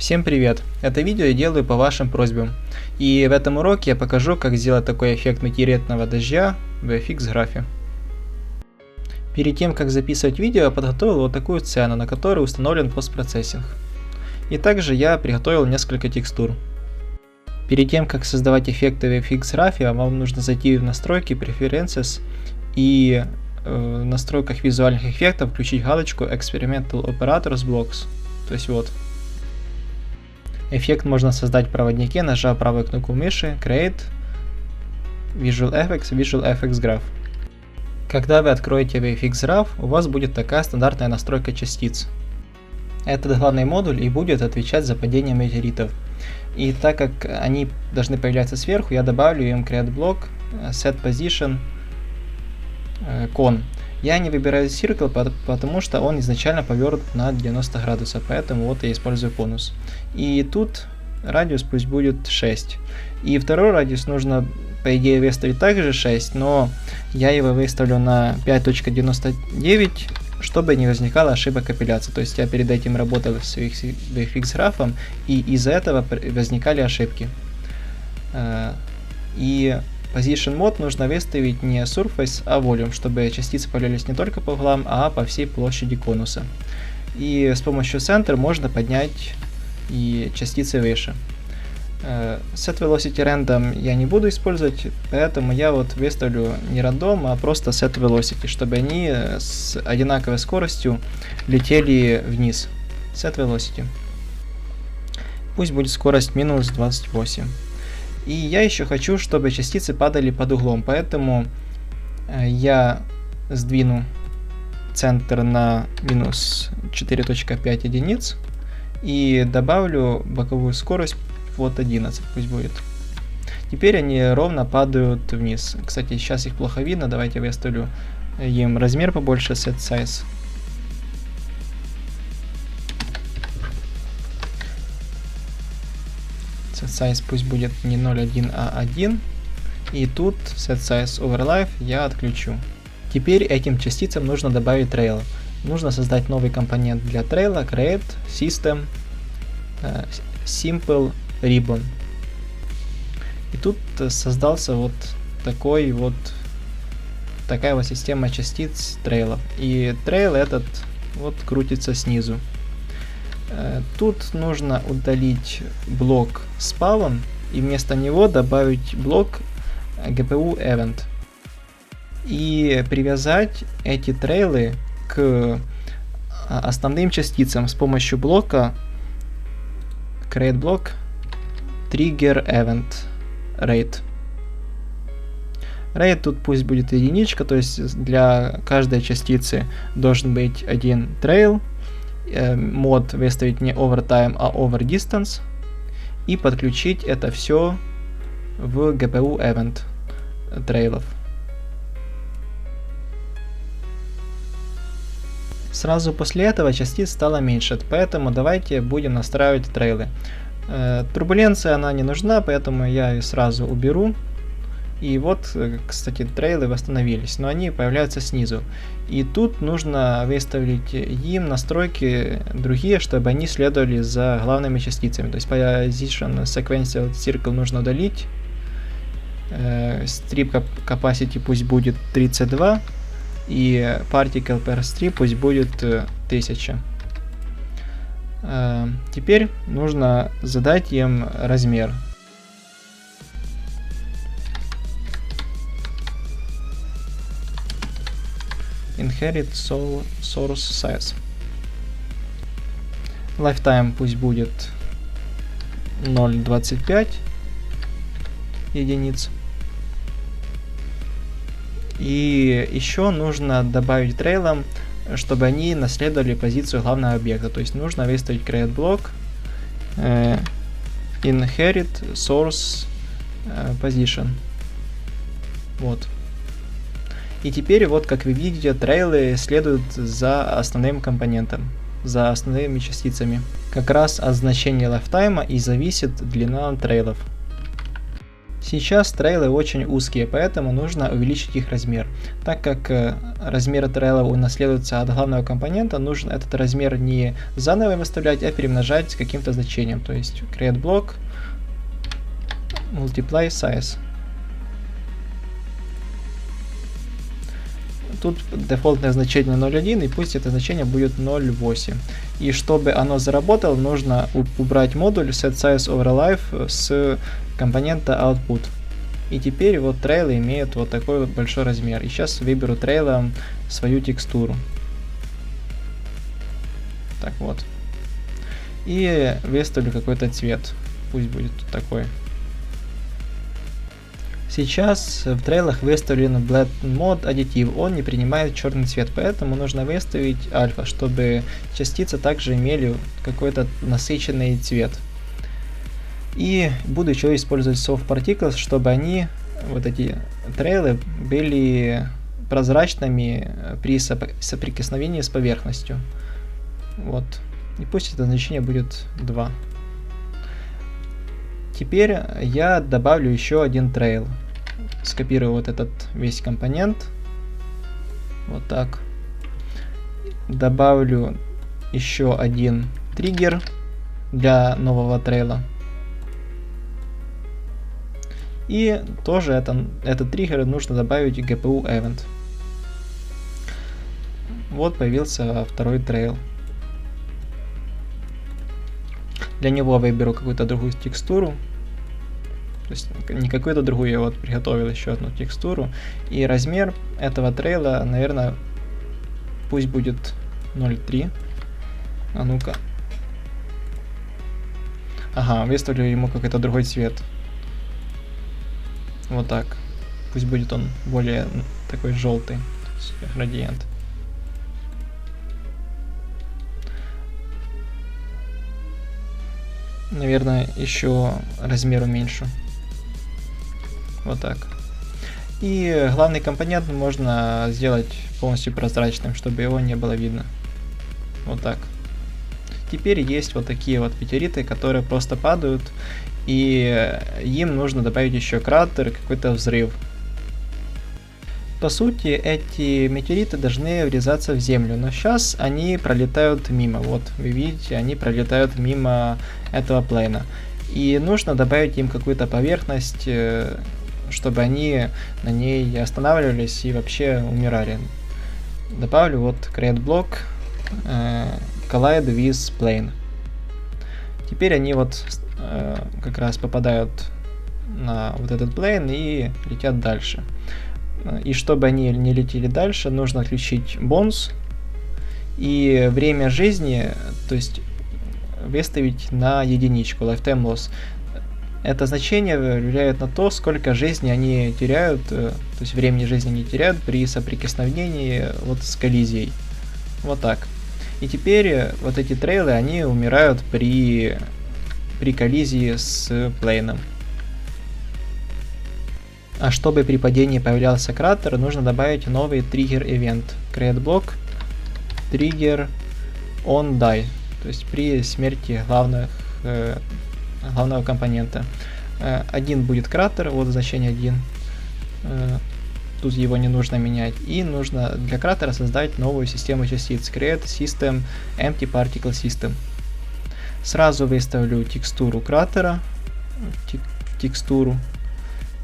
Всем привет! Это видео я делаю по вашим просьбам. И в этом уроке я покажу, как сделать такой эффект метеоритного дождя в FX графе. Перед тем, как записывать видео, я подготовил вот такую сцену, на которой установлен постпроцессинг. И также я приготовил несколько текстур. Перед тем, как создавать эффекты в FX графе, вам нужно зайти в настройки Preferences и в настройках визуальных эффектов включить галочку Experimental Operators Blocks. То есть вот. Эффект можно создать в проводнике, нажав правую кнопку мыши Create, Visual Effects, Visual Effects Graph. Когда вы откроете VFX Graph, у вас будет такая стандартная настройка частиц. Этот главный модуль и будет отвечать за падение метеоритов. И так как они должны появляться сверху, я добавлю им Create Block, Set Position, Con. Я не выбираю Circle, потому что он изначально повернут на 90 градусов, поэтому вот я использую конус. И тут радиус пусть будет 6. И второй радиус нужно, по идее, выставить также 6, но я его выставлю на 5.99, чтобы не возникало ошибок компиляции. То есть я перед этим работал с VFX графом, и из-за этого возникали ошибки. И Position Mode нужно выставить не Surface, а Volume, чтобы частицы появлялись не только по углам, а по всей площади конуса. И с помощью Center можно поднять и частицы выше. Set Velocity Random я не буду использовать, поэтому я вот выставлю не рандом, а просто Set Velocity, чтобы они с одинаковой скоростью летели вниз. Set Velocity. Пусть будет скорость минус 28. И я еще хочу, чтобы частицы падали под углом, поэтому я сдвину центр на минус 4.5 единиц и добавлю боковую скорость вот 11, пусть будет. Теперь они ровно падают вниз. Кстати, сейчас их плохо видно, давайте я выставлю им размер побольше, Set Size. Set Size пусть будет не 0.1, а 1. И тут Set Size Overlife я отключу. Теперь этим частицам нужно добавить трейл. Нужно создать новый компонент для трейла, Create, System, Simple Ribbon. И тут создался вот такая вот система частиц трейлов. И трейл этот вот крутится снизу. Тут нужно удалить блок Spawn и вместо него добавить блок GPU Event. И привязать эти трейлы к основным частицам с помощью блока Create Block Trigger Event Rate. Rate тут пусть будет единичка, то есть для каждой частицы должен быть один трейл. Мод выставить не Overtime, а Overdistance. И подключить это все в GPU Event трейлов. Сразу после этого частиц стало меньше, поэтому давайте будем настраивать трейлы. Турбуленция она не нужна, поэтому я ее сразу уберу. И вот, кстати, трейлы восстановились, но они появляются снизу. И тут нужно выставить им настройки другие, чтобы они следовали за главными частицами. То есть Position Sequential Circle нужно удалить. Strip Capacity пусть будет 32. И Particle per Strip пусть будет 1000. Теперь нужно задать им размер. Inherit Source Size. Lifetime пусть будет 0.25 единиц. И еще нужно добавить трейлам, чтобы они наследовали позицию главного объекта. То есть нужно выставить Create Block Inherit Source Position. Вот. И теперь, вот как вы видите, трейлы следуют за основным компонентом, за основными частицами. Как раз от значения lifetime и зависит длина трейлов. Сейчас трейлы очень узкие, поэтому нужно увеличить их размер. Так как размер трейла унаследуется от главного компонента, нужно этот размер не заново выставлять, а перемножать с каким-то значением. То есть create block multiply size. Тут дефолтное значение 0.1, и пусть это значение будет 0.8. И чтобы оно заработало, нужно убрать модуль setSizeOverLife с компонента output. И теперь вот трейлы имеют вот такой вот большой размер. И сейчас выберу трейлом свою текстуру. Так вот. И выставлю какой-то цвет. Пусть будет такой. Сейчас в трейлах выставлен Blend Mode аддитив, он не принимает черный цвет, поэтому нужно выставить альфа, чтобы частицы также имели какой-то насыщенный цвет. И буду еще использовать Soft Particles, чтобы они, вот эти трейлы, были прозрачными при соприкосновении с поверхностью. Вот. И пусть это значение будет 2. Теперь я добавлю еще один трейл. Скопирую вот этот весь компонент. Вот так. Добавлю еще один триггер для нового трейла. И тоже этот триггер нужно добавить в GPU Event. Вот появился второй трейл. Для него выберу какую-то другую текстуру. То есть не какую-то другую, я вот приготовил еще одну текстуру. И размер этого трейла, наверное, пусть будет 0.3. А ну-ка. Ага, выставлю ему какой-то другой цвет. Вот так. Пусть будет он более такой желтый. То есть градиент. Наверное, еще размер уменьшу. Вот так. И главный компонент можно сделать полностью прозрачным, чтобы его не было видно. Вот так. Теперь есть вот такие вот метеориты, которые просто падают, и им нужно добавить еще кратер, какой-то взрыв. По сути, эти метеориты должны врезаться в землю, но сейчас они пролетают мимо. Вот, вы видите, они пролетают мимо этого плейна. И нужно добавить им какую-то поверхность, чтобы они на ней останавливались и вообще умирали. Добавлю вот create block collide with plane. Теперь они вот как раз попадают на вот этот плейн и летят дальше. И чтобы они не летели дальше, нужно отключить bounce и время жизни, то есть выставить на единичку, lifetime loss. Это значение влияет на то, сколько жизни они теряют, то есть времени жизни они теряют при соприкосновении вот с коллизией. Вот так. И теперь вот эти трейлы, они умирают при коллизии с плейном. А чтобы при падении появлялся кратер, нужно добавить новый триггер event. Create block trigger on die. То есть при смерти главного компонента. Один будет кратер, вот значение 1. Тут его не нужно менять. И нужно для кратера создать новую систему частиц. Create system empty particle system. Сразу выставлю текстуру кратера.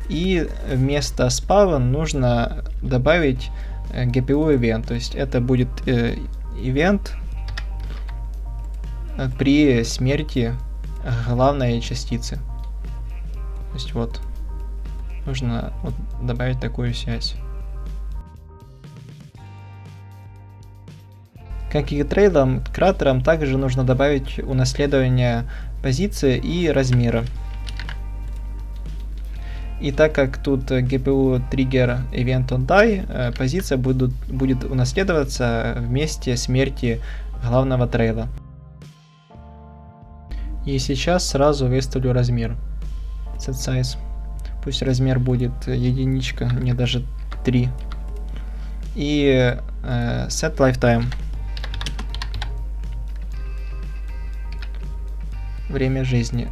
И вместо spawn нужно добавить GPU event. То есть это будет event при смерти главной частицы. То есть вот нужно вот добавить такую связь. Как и кратерам также нужно добавить унаследование позиции и размера. И так как тут GPU trigger event on die, позиция будет унаследоваться вместе смерти главного трейла. И сейчас сразу выставлю размер. Set size. Пусть размер будет единичка, не даже 3. И set lifetime. Время жизни.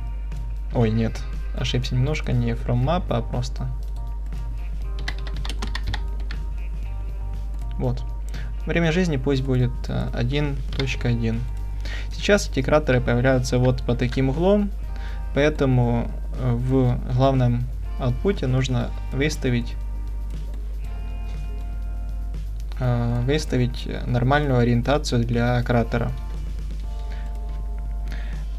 Ой, нет. ошибся немножко, не from map, а просто. Вот. Время жизни пусть будет 1.1. Сейчас эти кратеры появляются вот по таким углом, поэтому в главном output нужно выставить нормальную ориентацию для кратера.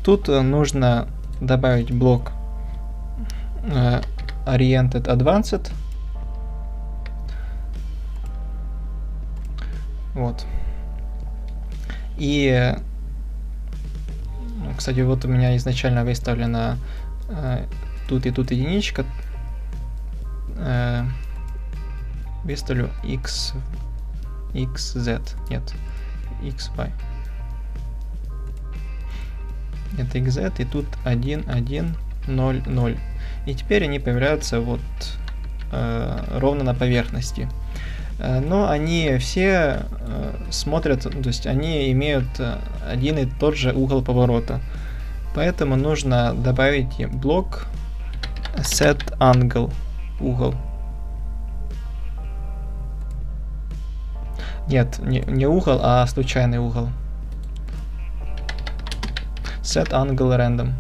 Тут нужно добавить блок Oriented Advanced. Вот. И, кстати, вот у меня изначально выставлена тут и тут единичка. Выставлю XZ. Нет, XY. Это XZ, и тут 1, 1, 0, 0. И теперь они появляются вот ровно на поверхности. Но они все смотрят, то есть они имеют один и тот же угол поворота. Поэтому нужно добавить блок Set Angle, угол. Нет, не угол, а случайный угол. Set Angle Random.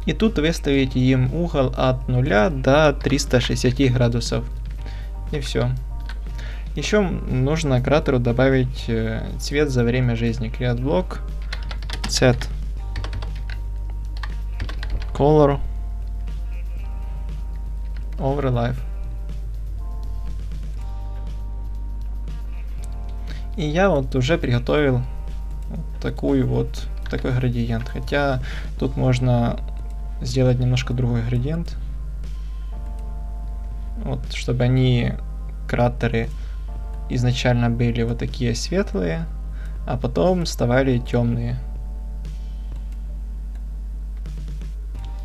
И тут выставите им угол от 0 до 360 градусов. И все. Еще нужно кратеру добавить цвет за время жизни. Create block, set color over life. И я вот уже приготовил такой градиент. Хотя тут можно сделать немножко другой градиент. Вот, чтобы кратеры изначально были вот такие светлые, а потом ставали темные.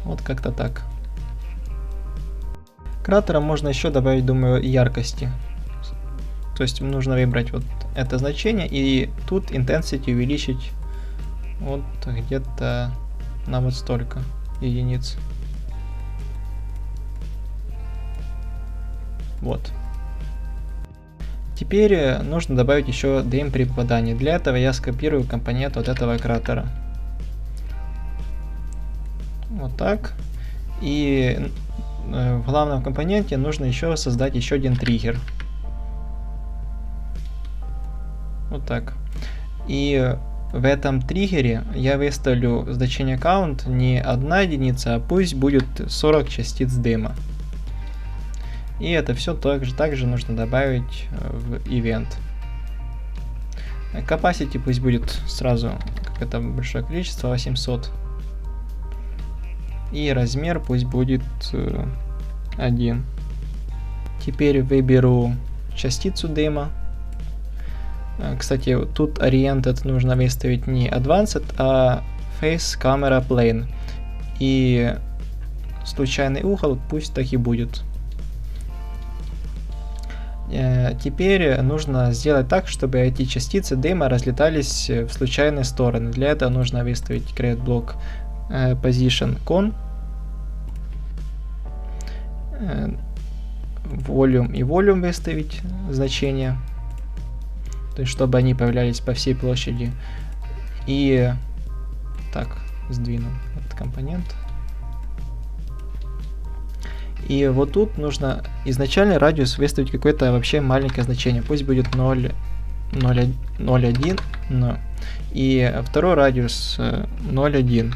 Вот как-то так. Кратерам можно еще добавить, думаю, яркости. То есть нужно выбрать вот это значение и тут intensity увеличить вот где-то на вот столько единиц. Вот. Теперь нужно добавить еще дым при попадании. Для этого я скопирую компонент вот этого кратера. Вот так. И в главном компоненте нужно еще создать еще один триггер. Вот так. И в этом триггере я выставлю значение count не 1 единица, а пусть будет 40 частиц дыма. И это все также нужно добавить в event. Capacity пусть будет сразу какое-то большое количество, 800. И размер пусть будет 1. Теперь выберу частицу дыма. Кстати, тут Oriented нужно выставить не Advanced, а Face Camera Plane. И случайный угол пусть так и будет. Теперь нужно сделать так, чтобы эти частицы дыма разлетались в случайные стороны. Для этого нужно выставить Create Block Position Con. Volume и Volume выставить значения. То есть, чтобы они появлялись по всей площади. И так, сдвину этот компонент. И вот тут нужно изначально радиус выставить какое-то вообще маленькое значение. Пусть будет 0,1. И второй радиус 0,1.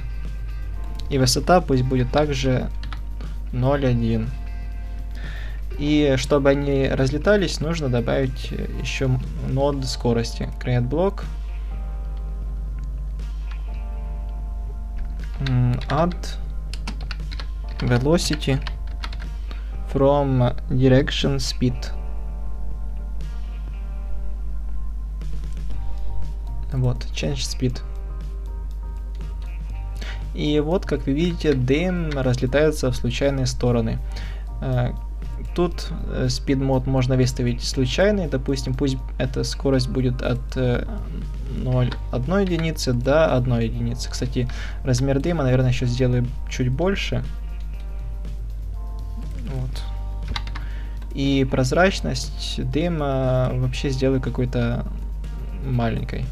И высота пусть будет также 0,1. И чтобы они разлетались, нужно добавить еще нод скорости. Create block. Add velocity from direction speed. Вот, change speed. И вот, как вы видите, дым разлетается в случайные стороны. тут speed mode можно выставить случайный, допустим, пусть эта скорость будет от 0,1 единицы до 1 единицы. Кстати, размер дыма, наверное, еще сделаю чуть больше. Вот. И прозрачность дыма вообще сделаю какой-то маленькой.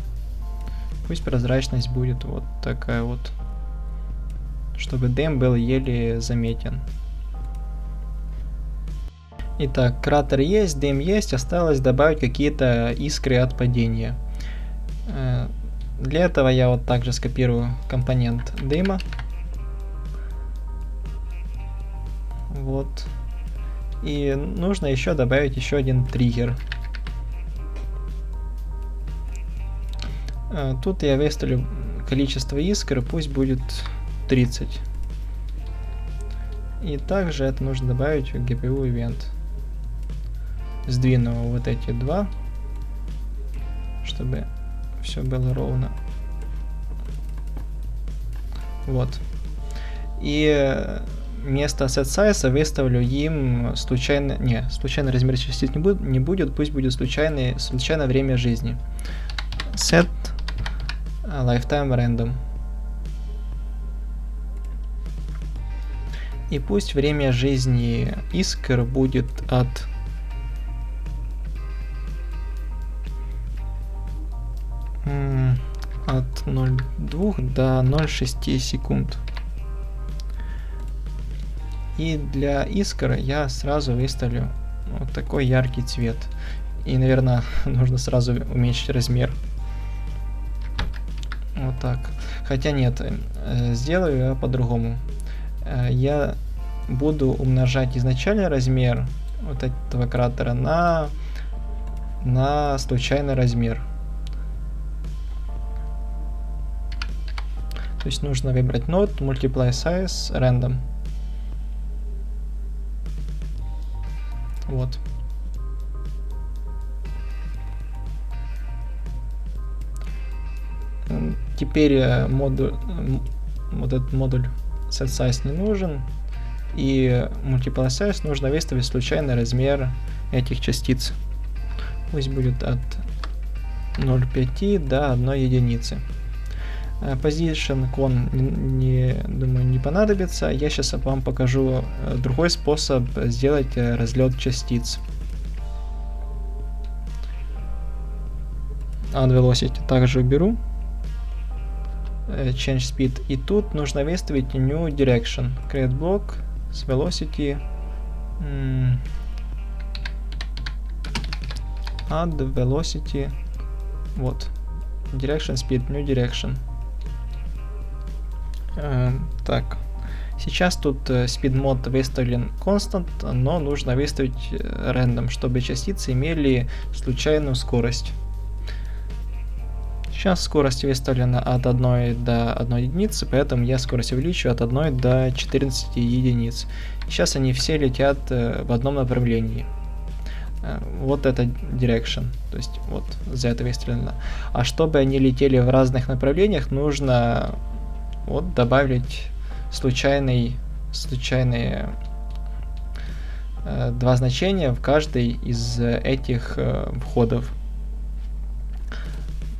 Пусть прозрачность будет вот такая вот, чтобы дым был еле заметен. Итак, кратер есть, дым есть, осталось добавить какие-то искры от падения. Для этого я вот также скопирую компонент дыма. Вот. И нужно еще добавить еще один триггер. Тут я выставлю количество искр, пусть будет 30. И также это нужно добавить в GPU event. Сдвину вот эти два, чтобы все было ровно. Вот. И вместо set size выставлю им случайный размер частиц не будет, пусть будет случайное время жизни. Set lifetime random. И пусть время жизни искр будет от 0,2 до 0,6 секунд. И для искр я сразу выставлю вот такой яркий цвет. И, наверное, нужно сразу уменьшить размер. Вот так. Хотя нет, сделаю я по-другому. Я буду умножать изначальный размер вот этого кратера на случайный размер. То есть нужно выбрать node, multiply size, random. Вот. Теперь вот этот модуль set size не нужен. И multiply size нужно выставить случайный размер этих частиц. Пусть будет от 0,5 до 1 единицы. Position con думаю, не понадобится. Я сейчас вам покажу другой способ сделать разлет частиц. Add velocity также уберу. Change speed. И тут нужно выставить new direction. Create block с velocity. Add velocity. Вот. Direction speed, new direction. Так, сейчас тут speed mode выставлен constant, но нужно выставить random, чтобы частицы имели случайную скорость. Сейчас скорость выставлена от 1 до 1 единицы, поэтому я скорость увеличу от 1 до 14 единиц. Сейчас они все летят в одном направлении. Вот это direction, то есть вот за это выставлено. А чтобы они летели в разных направлениях, нужно вот добавить случайные два значения в каждый из этих входов.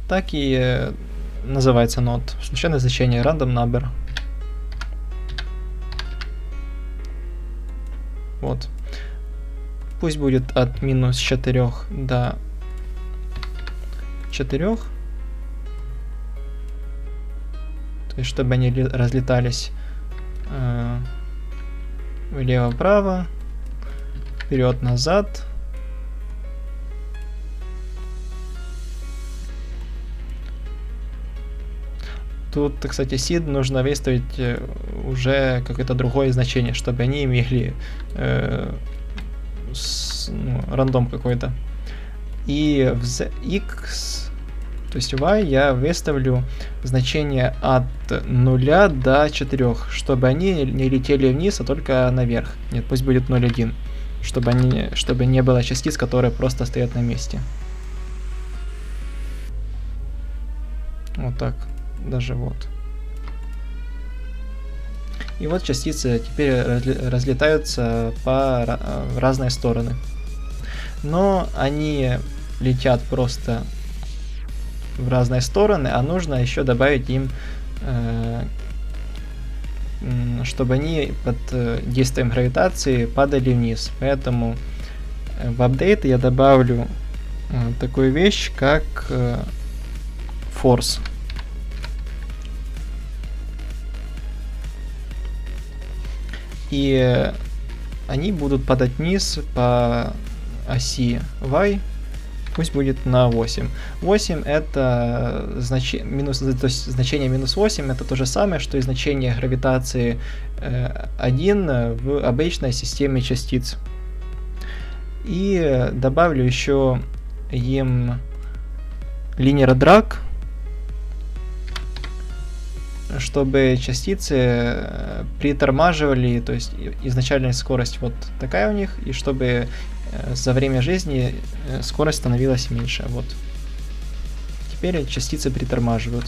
Так и называется node. Случайное значение random number. Вот. Пусть будет от минус 4 до 4. То есть, чтобы они разлетались влево-вправо, вперед-назад. Тут, кстати, seed нужно выставить уже какое-то другое значение, чтобы они имели рандом какой-то. И в x, то есть y, я выставлю значение от 0 до 4, чтобы они не летели вниз, а только наверх. Нет, пусть будет 0,1, чтобы не было частиц, которые просто стоят на месте. Вот так. Даже вот. И вот частицы теперь разлетаются по разные стороны. Но они летят просто в разные стороны, а нужно еще добавить им, чтобы они под действием гравитации падали вниз. Поэтому в апдейт я добавлю такую вещь, как force. И они будут падать вниз по оси y, пусть будет на 8. 8 это то есть значение минус 8 это то же самое, что и значение гравитации 1 в обычной системе частиц. И добавлю еще им linear drag, чтобы частицы притормаживали, то есть изначальная скорость вот такая у них, и чтобы за время жизни скорость становилась меньше. Вот. Теперь частицы притормаживают.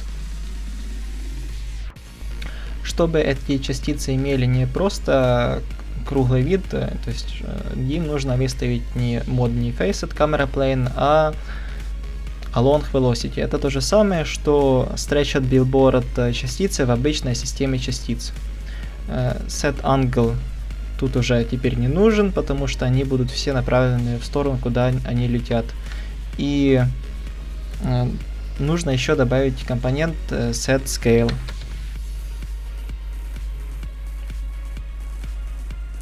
Чтобы эти частицы имели не просто круглый вид, то есть им нужно выставить не мод не Facet Camera Plane, а Along Velocity. Это то же самое, что Stretched Billboard частицы в обычной системе частиц. Set Angle тут уже теперь не нужен, потому что они будут все направлены в сторону, куда они летят. И нужно еще добавить компонент Set Scale.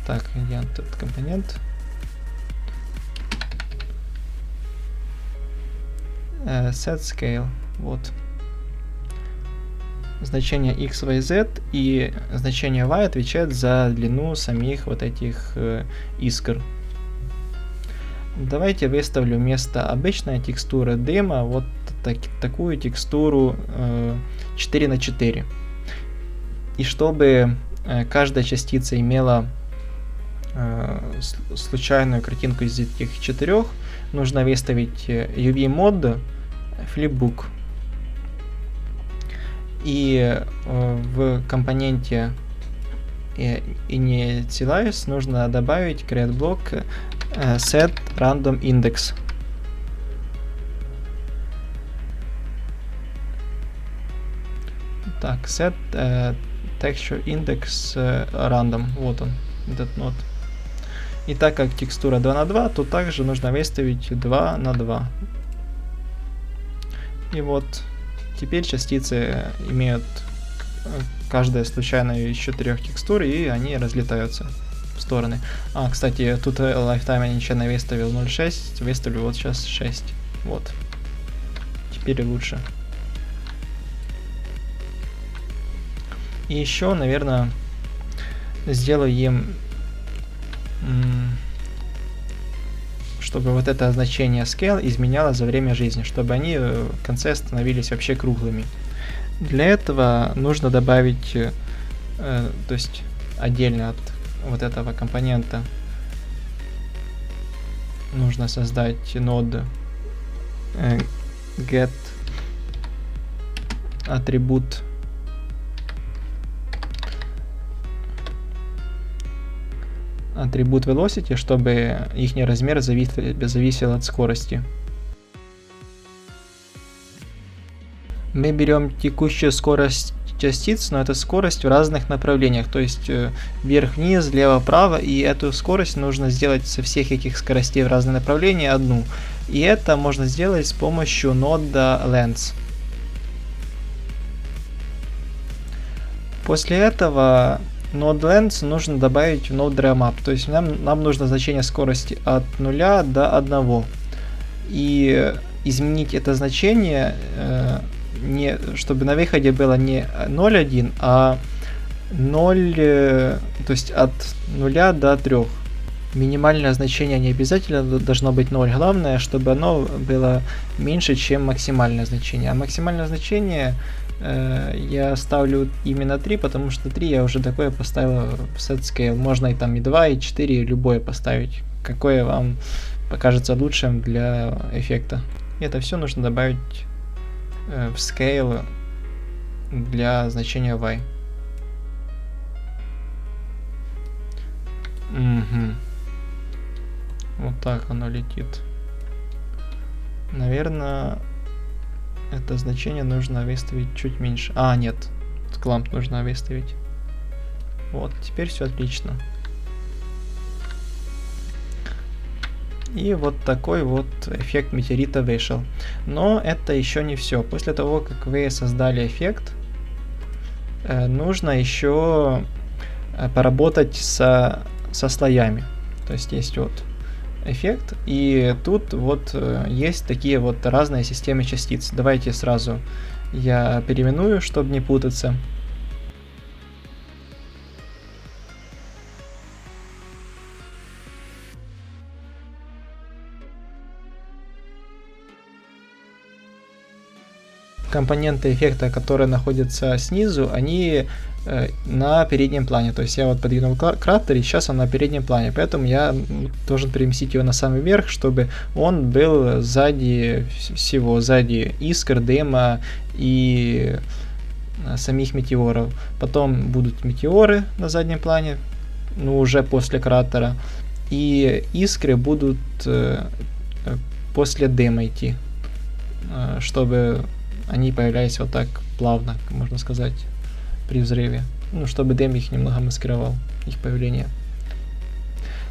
Так, где этот компонент? Set Scale. Вот. Значение x, y, z и значение y отвечает за длину самих вот этих искр. Давайте выставлю вместо обычной текстуры дыма вот такую текстуру 4 на 4. И чтобы каждая частица имела случайную картинку из этих четырех, нужно выставить UV мод Flipbook. И в компоненте Initialize нужно добавить create block set random index. Так, set texture index random. Вот он, этот нод. И так как текстура 2 на 2, то также нужно выставить 2 на 2. И вот теперь частицы имеют каждая случайную из 4 текстур, и они разлетаются в стороны. Кстати, тут Lifetime я ничего не выставил 0.6, выставлю вот сейчас 6. Вот. Теперь лучше. И еще, наверное, сделаю им, чтобы вот это значение scale изменялось за время жизни, чтобы они в конце становились вообще круглыми. Для этого нужно добавить, то есть отдельно от вот этого компонента нужно создать нод get атрибут velocity, чтобы их размер зависел от скорости. Мы берем текущую скорость частиц, но это скорость в разных направлениях, то есть вверх-вниз, влево-вправо, и эту скорость нужно сделать со всех этих скоростей в разные направления одну. И это можно сделать с помощью нода length. После этого node length нужно добавить в node DRAMApp, то есть нам нужно значение скорости от 0 до 1. И изменить это значение, чтобы на выходе было не 0,1, а 0, то есть от 0 до 3. Минимальное значение не обязательно должно быть 0, главное, чтобы оно было меньше, чем максимальное значение. А максимальное значение я ставлю именно 3, потому что 3 я уже такое поставил в set scale. Можно и там и 2, и 4, любое поставить, какое вам покажется лучшим для эффекта. И это все нужно добавить в scale для значения y. Угу. Вот так оно летит. Наверное, это значение нужно выставить чуть меньше. А, нет. Clamp нужно выставить. Вот, теперь все отлично. И вот такой вот эффект метеорита вышел. Но это еще не все. После того, как вы создали эффект, нужно еще поработать со слоями. То есть есть вот эффект, и тут вот есть такие вот разные системы частиц. Давайте сразу я переименую, чтобы не путаться. Компоненты эффекта, которые находятся снизу, они на переднем плане. То есть я вот подвинул кратер, и сейчас он на переднем плане. Поэтому я должен переместить его на самый верх, чтобы он был сзади всего. Сзади искр, дыма и самих метеоров. Потом будут метеоры на заднем плане, ну уже после кратера. И искры будут после дыма идти, чтобы они появлялись вот так плавно, можно сказать, при взрыве. Ну, чтобы дым их немного маскировал, их появление.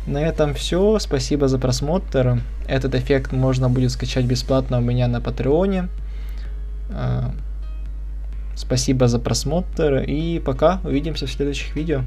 На этом все. Спасибо за просмотр. Этот эффект можно будет скачать бесплатно у меня на Патреоне. Спасибо за просмотр и пока. Увидимся в следующих видео.